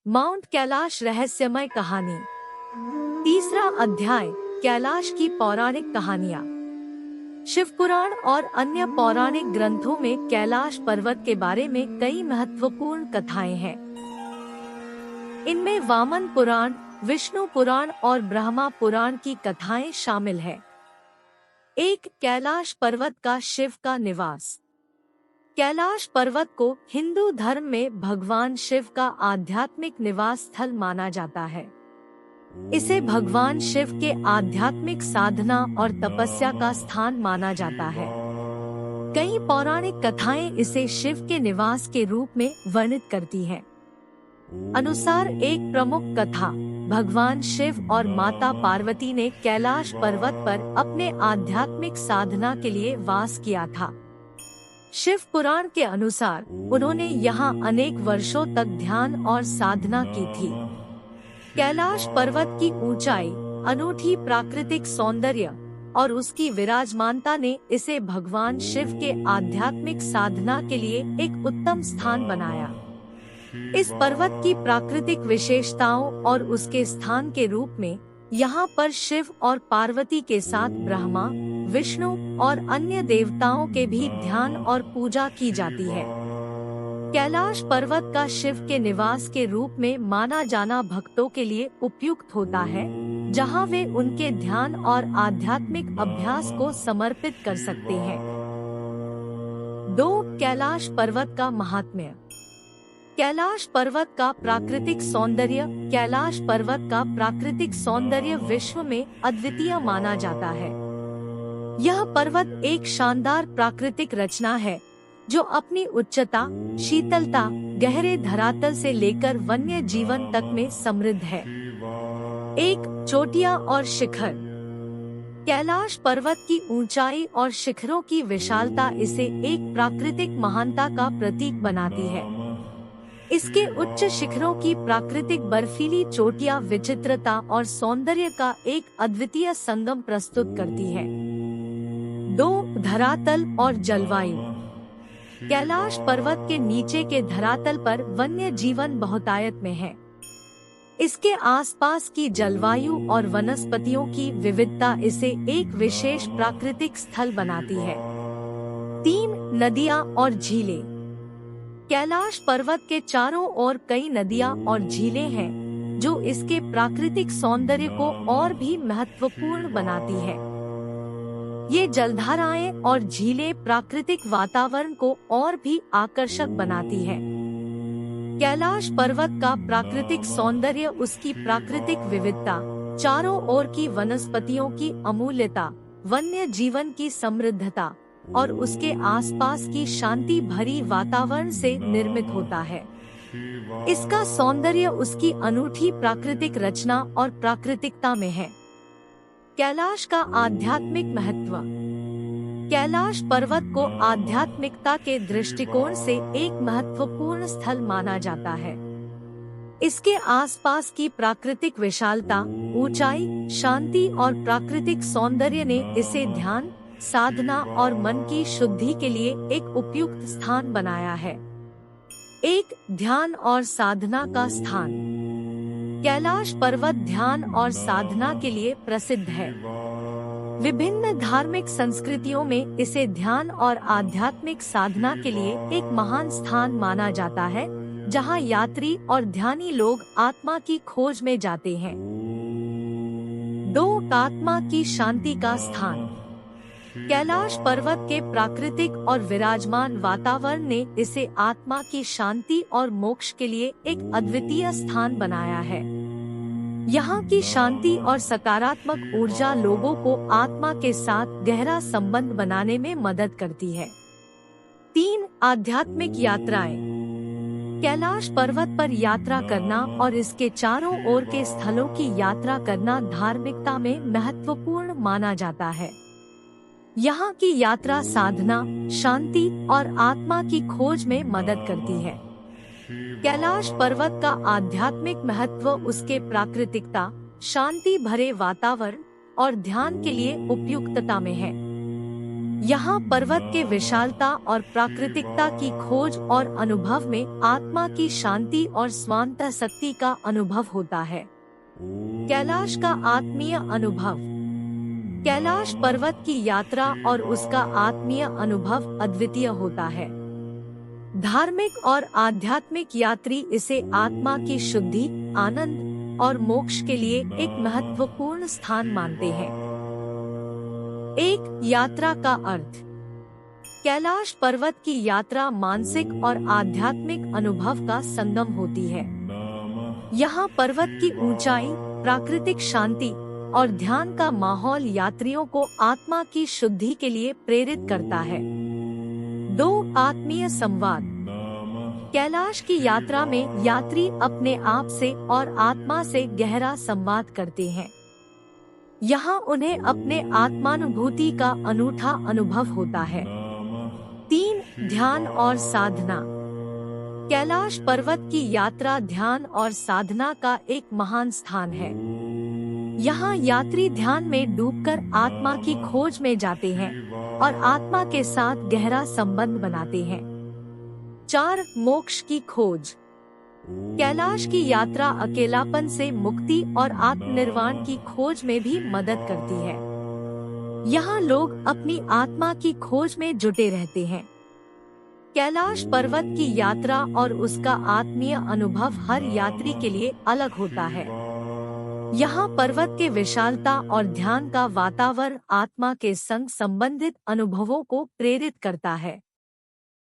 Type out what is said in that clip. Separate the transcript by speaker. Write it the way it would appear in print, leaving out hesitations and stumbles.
Speaker 1: Mount Kailash रहस्यमय कहानी। तीसरा अध्याय, कैलाश की पौराणिक कहानियाँ। शिव पुराण और अन्य पौराणिक ग्रंथों में कैलाश पर्वत के बारे में कई महत्वपूर्ण कथाएं हैं। इनमें वामन पुराण, विष्णु पुराण और ब्रह्मा पुराण की कथाएं शामिल हैं। एक, कैलाश पर्वत का शिव का निवास। कैलाश पर्वत को हिंदू धर्म में भगवान शिव का आध्यात्मिक निवास स्थल माना जाता है। इसे भगवान शिव के आध्यात्मिक साधना और तपस्या का स्थान माना जाता है। कई पौराणिक कथाएं इसे शिव के निवास के रूप में वर्णित करती हैं। अनुसार एक प्रमुख कथा, भगवान शिव और माता पार्वती ने कैलाश पर्वत पर अपने आध्यात्मिक साधना के लिए वास किया था। शिव पुराण के अनुसार उन्होंने यहाँ अनेक वर्षों तक ध्यान और साधना की थी। कैलाश पर्वत की ऊंचाई, अनूठी प्राकृतिक सौंदर्य और उसकी विराजमानता ने इसे भगवान शिव के आध्यात्मिक साधना के लिए एक उत्तम स्थान बनाया। इस पर्वत की प्राकृतिक विशेषताओं और उसके स्थान के रूप में यहाँ पर शिव और पार्वती के साथ ब्रह्मा, विष्णु और अन्य देवताओं के भी ध्यान और पूजा की जाती है। कैलाश पर्वत का शिव के निवास के रूप में माना जाना भक्तों के लिए उपयुक्त होता है, जहां वे उनके ध्यान और आध्यात्मिक अभ्यास को समर्पित कर सकते हैं। 2, कैलाश पर्वत का महात्म्य। कैलाश पर्वत का प्राकृतिक सौंदर्य। कैलाश पर्वत का प्राकृतिक सौंदर्य विश्व में अद्वितीय माना जाता है। यह पर्वत एक शानदार प्राकृतिक रचना है जो अपनी उच्चता, शीतलता, गहरे धरातल से लेकर वन्य जीवन तक में समृद्ध है। एक, चोटियां और शिखर। कैलाश पर्वत की ऊंचाई और शिखरों की विशालता इसे एक प्राकृतिक महानता का प्रतीक बनाती है। इसके उच्च शिखरों की प्राकृतिक बर्फीली चोटियां विचित्रता और सौंदर्य का एक अद्वितीय संगम प्रस्तुत करती है। 2, धरातल और जलवायु। कैलाश पर्वत के नीचे के धरातल पर वन्य जीवन बहुतायत में है। इसके आसपास की जलवायु और वनस्पतियों की विविधता इसे एक विशेष प्राकृतिक स्थल बनाती है। 3, नदियां और झीलें। कैलाश पर्वत के चारों ओर कई नदियां और झीलें हैं, जो इसके प्राकृतिक सौंदर्य को और भी महत्वपूर्ण बनाती है। ये जलधाराएं और झीलें प्राकृतिक वातावरण को और भी आकर्षक बनाती है। कैलाश पर्वत का प्राकृतिक सौंदर्य उसकी प्राकृतिक विविधता, चारों ओर की वनस्पतियों की अमूल्यता, वन्य जीवन की समृद्धता और उसके आसपास की शांति भरी वातावरण से निर्मित होता है। इसका सौंदर्य उसकी अनूठी प्राकृतिक रचना और प्राकृतिकता में है। कैलाश का आध्यात्मिक महत्व। कैलाश पर्वत को आध्यात्मिकता के दृष्टिकोण से एक महत्वपूर्ण स्थल माना जाता है। इसके आसपास की प्राकृतिक विशालता, ऊंचाई, शांति और प्राकृतिक सौंदर्य ने इसे ध्यान, साधना और मन की शुद्धि के लिए एक उपयुक्त स्थान बनाया है। एक, ध्यान और साधना का स्थान। कैलाश पर्वत ध्यान और साधना के लिए प्रसिद्ध है। विभिन्न धार्मिक संस्कृतियों में इसे ध्यान और आध्यात्मिक साधना के लिए एक महान स्थान माना जाता है, जहां यात्री और ध्यानी लोग आत्मा की खोज में जाते हैं। 2, आत्मा की शांति का स्थान। कैलाश पर्वत के प्राकृतिक और विराजमान वातावरण ने इसे आत्मा की शांति और मोक्ष के लिए एक अद्वितीय स्थान बनाया है। यहाँ की शांति और सकारात्मक ऊर्जा लोगों को आत्मा के साथ गहरा संबंध बनाने में मदद करती है। 3, आध्यात्मिक यात्राएं। कैलाश पर्वत पर यात्रा करना और इसके चारों ओर के स्थलों की यात्रा करना धार्मिकता में महत्वपूर्ण माना जाता है। यहाँ की यात्रा साधना, शांति और आत्मा की खोज में मदद करती है। कैलाश पर्वत का आध्यात्मिक महत्व उसके प्राकृतिकता, शांति भरे वातावरण और ध्यान के लिए उपयुक्तता में है। यहाँ पर्वत के विशालता और प्राकृतिकता की खोज और अनुभव में आत्मा की शांति और स्वांतः शक्ति का अनुभव होता है। कैलाश का आत्मीय अनुभव। कैलाश पर्वत की यात्रा और उसका आत्मीय अनुभव अद्वितीय होता है। धार्मिक और आध्यात्मिक यात्री इसे आत्मा की शुद्धि, आनंद और मोक्ष के लिए एक महत्वपूर्ण स्थान मानते हैं। एक यात्रा का अर्थ। कैलाश पर्वत की यात्रा मानसिक और आध्यात्मिक अनुभव का संगम होती है। यहाँ पर्वत की ऊंचाई, प्राकृतिक शांति और ध्यान का माहौल यात्रियों को आत्मा की शुद्धि के लिए प्रेरित करता है। 2 आत्मीय संवाद। कैलाश की यात्रा में यात्री अपने आप से और आत्मा से गहरा संवाद करते हैं। यहाँ उन्हें अपने आत्मानुभूति का अनूठा अनुभव होता है। 3 ध्यान और साधना। कैलाश पर्वत की यात्रा ध्यान और साधना का एक महान स्थान है। यहाँ यात्री ध्यान में डूबकर आत्मा की खोज में जाते हैं और आत्मा के साथ गहरा संबंध बनाते हैं। 4 मोक्ष की खोज। कैलाश की यात्रा अकेलापन से मुक्ति और आत्मनिर्वाण की खोज में भी मदद करती है। यहाँ लोग अपनी आत्मा की खोज में जुटे रहते हैं। कैलाश पर्वत की यात्रा और उसका आत्मीय अनुभव हर यात्री के लिए अलग होता है। यहाँ पर्वत के विशालता और ध्यान का वातावरण आत्मा के संग संबंधित अनुभवों को प्रेरित करता है।